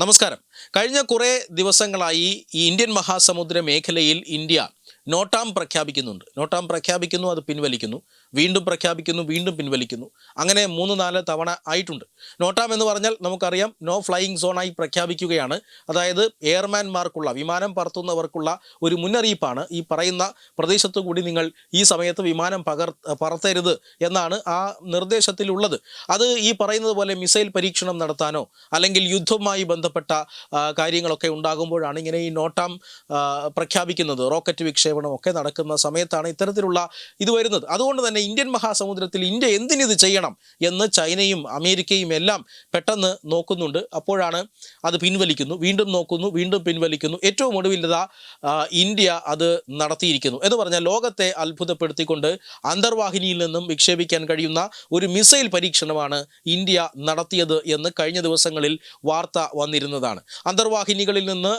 നമസ്കാരം. കഴിഞ്ഞ കുറേ ദിവസങ്ങളായി ഈ ഇന്ത്യൻ മഹാസമുദ്ര മേഖലയിൽ ഇന്ത്യ നോട്ടാം പ്രഖ്യാപിക്കുന്നുണ്ട്. നോട്ടാം പ്രഖ്യാപിക്കുന്നു, അത് പിൻവലിക്കുന്നു, വീണ്ടും പ്രഖ്യാപിക്കുന്നു, വീണ്ടും പിൻവലിക്കുന്നു. അങ്ങനെ 3-4 തവണ ആയിട്ടുണ്ട്. നോട്ടാം എന്ന് പറഞ്ഞാൽ നമുക്കറിയാം, നോ ഫ്ലൈയിങ് സോണായി പ്രഖ്യാപിക്കുകയാണ്. അതായത് എയർമാൻമാർക്കുള്ള, വിമാനം പറത്തുന്നവർക്കുള്ള ഒരു മുന്നറിയിപ്പാണ്. ഈ പറയുന്ന പ്രദേശത്തു കൂടി നിങ്ങൾ ഈ സമയത്ത് വിമാനം പറത്തരുത് എന്നാണ് ആ നിർദ്ദേശത്തിലുള്ളത്. അത് ഈ പറയുന്നത് പോലെ മിസൈൽ പരീക്ഷണം നടത്താനോ അല്ലെങ്കിൽ യുദ്ധവുമായി ബന്ധപ്പെട്ട കാര്യങ്ങളൊക്കെ ഉണ്ടാകുമ്പോഴാണ് ഇങ്ങനെ ഈ നോട്ടാം പ്രഖ്യാപിക്കുന്നത്. റോക്കറ്റ് വിക്ഷേപണമൊക്കെ നടക്കുന്ന സമയത്താണ് ഇത്തരത്തിലുള്ള ഇത് വരുന്നത്. അതുകൊണ്ട് തന്നെ ഇന്ത്യൻ മഹാസമുദ്രത്തിൽ ഇന്ത്യ എന്തിനിത് ചെയ്യണം എന്ന് ചൈനയും അമേരിക്കയും എല്ലാം പെട്ടെന്ന് നോക്കുന്നുണ്ട്. അപ്പോഴാണ് അത് പിൻവലിക്കുന്നു, വീണ്ടും നോക്കുന്നു, വീണ്ടും പിൻവലിക്കുന്നു. ഏറ്റവും ഒടുവിലത ഇന്ത്യ അത് നടത്തിയിരിക്കുന്നു എന്ന് പറഞ്ഞാൽ ലോകത്തെ അത്ഭുതപ്പെടുത്തിക്കൊണ്ട് അന്തർവാഹിനിയിൽ നിന്നും വിക്ഷേപിക്കാൻ കഴിയുന്ന ഒരു മിസൈൽ പരീക്ഷണമാണ് ഇന്ത്യ നടത്തിയത് എന്ന് കഴിഞ്ഞ ദിവസങ്ങളിൽ വാർത്ത വന്നിരുന്നതാണ്. അന്തർവാഹിനികളിൽ നിന്ന്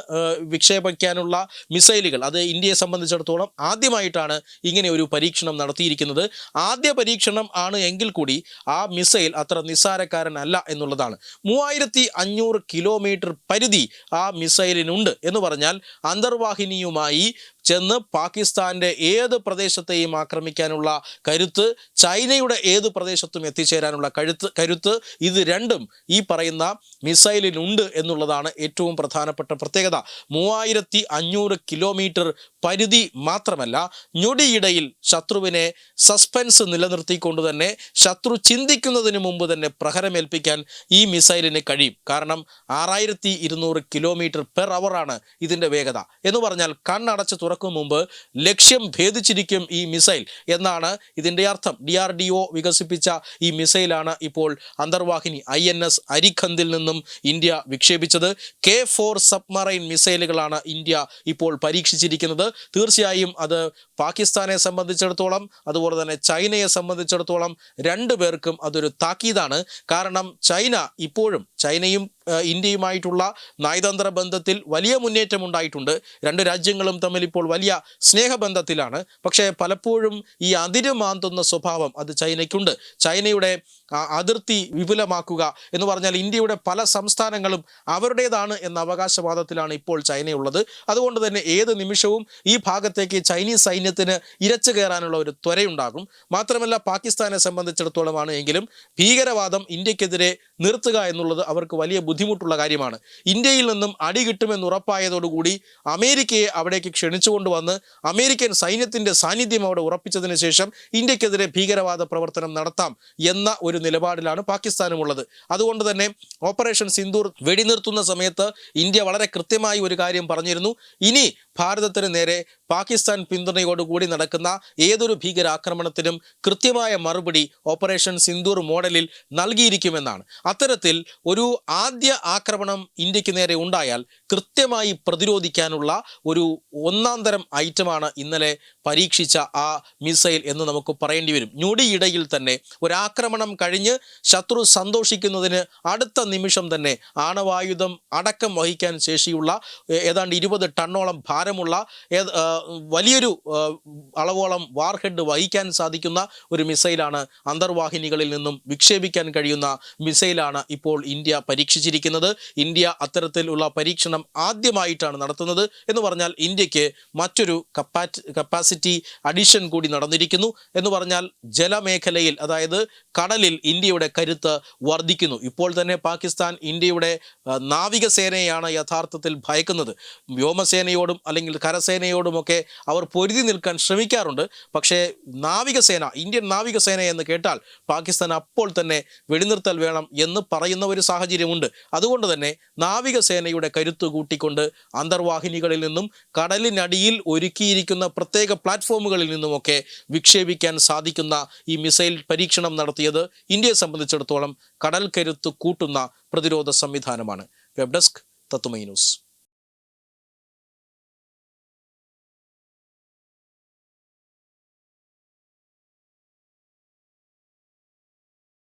വിക്ഷേപിക്കാനുള്ള മിസൈലുകൾ, അത് ഇന്ത്യയെ സംബന്ധിച്ചിടത്തോളം ആദ്യമായിട്ടാണ് ഇങ്ങനെ ഒരു പരീക്ഷണം നടത്തിയിരിക്കുന്നത്. ആദ്യ പരീക്ഷണം ആണ് എങ്കിൽ കൂടി ആ മിസൈൽ അത്ര നിസ്സാരക്കാരനല്ല എന്നുള്ളതാണ്. 3500 കിലോമീറ്റർ പരിധി ആ മിസൈലിനുണ്ട് എന്ന് പറഞ്ഞാൽ അന്തർവാഹിനിയുമായി ചെന്ന് പാകിസ്ഥാൻ്റെ ഏത് പ്രദേശത്തെയും ആക്രമിക്കാനുള്ള കരുത്ത്, ചൈനയുടെ ഏത് പ്രദേശത്തും എത്തിച്ചേരാനുള്ള കരുത്ത് ഇത് രണ്ടും ഈ പറയുന്ന മിസൈലിനുണ്ട് എന്നുള്ളതാണ് ഏറ്റവും പ്രധാനപ്പെട്ട പ്രത്യേകത. 3500 കിലോമീറ്റർ പരിധി മാത്രമല്ല, ഞൊടിയിടയിൽ ശത്രുവിനെ സസ്പെൻസ് നിലനിർത്തിക്കൊണ്ട് തന്നെ ശത്രു ചിന്തിക്കുന്നതിന് മുമ്പ് തന്നെ പ്രഹരമേൽപ്പിക്കാൻ ഈ മിസൈലിന് കഴിയും. കാരണം 6200 കിലോമീറ്റർ പെർ അവറാണ് ഇതിൻ്റെ വേഗത എന്ന് പറഞ്ഞാൽ കണ്ണടച്ച് തുറക്കും മുമ്പ് ലക്ഷ്യം ഭേദിച്ചിരിക്കും ഈ മിസൈൽ എന്നാണ് ഇതിൻ്റെ അർത്ഥം. DRDO വികസിപ്പിച്ച ഈ മിസൈലാണ് ഇപ്പോൾ അന്തർവാഹിനി INS അരിഖന്ദിൽ നിന്നും ഇന്ത്യ വിക്ഷേപിച്ചത്. K4 സബ്മറൈൻ മിസൈലുകളാണ് ഇന്ത്യ ഇപ്പോൾ പരീക്ഷിച്ചിരിക്കുന്നത്. തീർച്ചയായും അത് പാകിസ്ഥാനെ സംബന്ധിച്ചിടത്തോളം അതുപോലെ തന്നെ ചൈനയെ സംബന്ധിച്ചിടത്തോളം രണ്ടു പേർക്കും അതൊരു താക്കീതാണ്. കാരണം ചൈന ഇപ്പോഴും, ചൈനയും ഇന്ത്യയുമായിട്ടുള്ള നയതന്ത്ര ബന്ധത്തിൽ വലിയ മുന്നേറ്റം ഉണ്ടായിട്ടുണ്ട്. രണ്ട് രാജ്യങ്ങളും തമ്മിൽ ഇപ്പോൾ വലിയ സ്നേഹബന്ധത്തിലാണ്. പക്ഷേ പലപ്പോഴും ഈ അതിര് മാന്തുന്ന സ്വഭാവം അത് ചൈനയ്ക്കുണ്ട്. ചൈനയുടെ അതിർത്തി വിപുലമാക്കുക എന്ന് പറഞ്ഞാൽ ഇന്ത്യയുടെ പല സംസ്ഥാനങ്ങളും അവരുടേതാണ് എന്ന അവകാശവാദത്തിലാണ് ഇപ്പോൾ ചൈനയുള്ളത്. അതുകൊണ്ട് തന്നെ ഏത് നിമിഷവും ഈ ഭാഗത്തേക്ക് ചൈനീസ് സൈന്യത്തിന് ഇരച്ചു കയറാനുള്ള ഒരു ത്വരയുണ്ടാകും. മാത്രമല്ല പാകിസ്ഥാനെ സംബന്ധിച്ചിടത്തോളമാണ് എങ്കിലും ഭീകരവാദം ഇന്ത്യക്കെതിരെ നിർത്തുക എന്നുള്ളത് അവർക്ക് വലിയ ബുദ്ധിമുട്ടുള്ള കാര്യമാണ്. ഇന്ത്യയിൽ നിന്നും അടി കിട്ടുമെന്ന് ഉറപ്പായതോടുകൂടി അമേരിക്കയെ അവിടേക്ക് ക്ഷണിച്ചുകൊണ്ടുവന്ന് അമേരിക്കൻ സൈന്യത്തിൻ്റെ സാന്നിധ്യം അവിടെ ഉറപ്പിച്ചതിന് ശേഷം ഇന്ത്യക്കെതിരെ ഭീകരവാദ പ്രവർത്തനം നടത്താം എന്ന ഒരു നിലപാടിലാണ് പാകിസ്ഥാനുമുള്ളത്. അതുകൊണ്ട് തന്നെ ഓപ്പറേഷൻ സിന്ദൂർ വെടിനിർത്തുന്ന സമയത്ത് ഇന്ത്യ വളരെ കൃത്യമായി ഒരു കാര്യം പറഞ്ഞിരുന്നു: ഇനി ഭാരതത്തിന് നേരെ പാകിസ്ഥാൻ പിന്തുണയോടുകൂടി നടക്കുന്ന ഏതൊരു ഭീകരാക്രമണത്തിനും കൃത്യമായ മറുപടി ഓപ്പറേഷൻ സിന്ദൂർ മോഡലിൽ നൽകിയിരിക്കുമെന്നാണ്. അത്തരത്തിൽ ഒരു ആദ്യ ആക്രമണം ഇന്ത്യക്ക് നേരെ ഉണ്ടായാൽ കൃത്യമായി പ്രതിരോധിക്കാനുള്ള ഒരു ഒന്നാം തരം ഐറ്റമാണ് ഇന്നലെ പരീക്ഷിച്ച ആ മിസൈൽ എന്ന് നമുക്ക് പറയേണ്ടി വരും. ഞൊടിയിടയിൽ തന്നെ ഒരാക്രമണം കഴിഞ്ഞ് ശത്രു സന്തോഷിക്കുന്നതിന് അടുത്ത നിമിഷം തന്നെ ആണവായുധം അടക്കം വഹിക്കാൻ ശേഷിയുള്ള ഏതാണ്ട് 20 ടണ്ണോളം ഭാരമുള്ള വലിയൊരു അളവോളം വാർഹെഡ് വഹിക്കാൻ സാധിക്കുന്ന ഒരു മിസൈലാണ്, അന്തർവാഹിനികളിൽ നിന്നും വിക്ഷേപിക്കാൻ കഴിയുന്ന മിസൈലാണ് ഇപ്പോൾ ഇന്ത്യ പരീക്ഷിച്ചിരിക്കുന്നത്. ഇന്ത്യ അത്തരത്തിലുള്ള പരീക്ഷണം ആദ്യമായിട്ടാണ് നടത്തുന്നത് എന്ന് പറഞ്ഞാൽ ഇന്ത്യക്ക് മറ്റൊരു കപ്പാസിറ്റി അഡീഷൻ കൂടി നടന്നിരിക്കുന്നു. എന്ന് പറഞ്ഞാൽ ജലമേഖലയിൽ, അതായത് കടലിൽ ഇന്ത്യയുടെ കരുത്ത് വർദ്ധിക്കുന്നു. ഇപ്പോൾ തന്നെ പാകിസ്ഥാൻ ഇന്ത്യയുടെ നാവികസേനയാണ് യഥാർത്ഥത്തിൽ ഭയക്കുന്നത്. വ്യോമസേനയോടും അല്ലെങ്കിൽ കരസേനയോടുമൊക്കെ അവർ പൊരുതി നിൽക്കാൻ ശ്രമിക്കാറുണ്ട്. പക്ഷേ നാവികസേന, ഇന്ത്യൻ നാവികസേന എന്ന് കേട്ടാൽ പാകിസ്ഥാൻ അപ്പോൾ തന്നെ വെടിനിർത്തൽ വേണം എന്ന് പറയുന്ന ഒരു സാഹചര്യമുണ്ട്. അതുകൊണ്ട് തന്നെ നാവികസേനയുടെ കരുത്ത് കൂട്ടിക്കൊണ്ട് അന്തർവാഹിനികളിൽ നിന്നും കടലിനടിയിൽ ഒരുക്കിയിരിക്കുന്ന പ്രത്യേക പ്ലാറ്റ്ഫോമുകളിൽ നിന്നുമൊക്കെ വിക്ഷേപിക്കാൻ സാധിക്കുന്ന ഈ മിസൈൽ പരീക്ഷണം നടത്തിയത് ഇന്ത്യയെ സംബന്ധിച്ചിടത്തോളം കടൽ കരുത്ത് കൂട്ടുന്ന പ്രതിരോധ സംവിധാനമാണ്. വെബ് ഡെസ്ക് തത്തുമൈ ന്യൂസ്.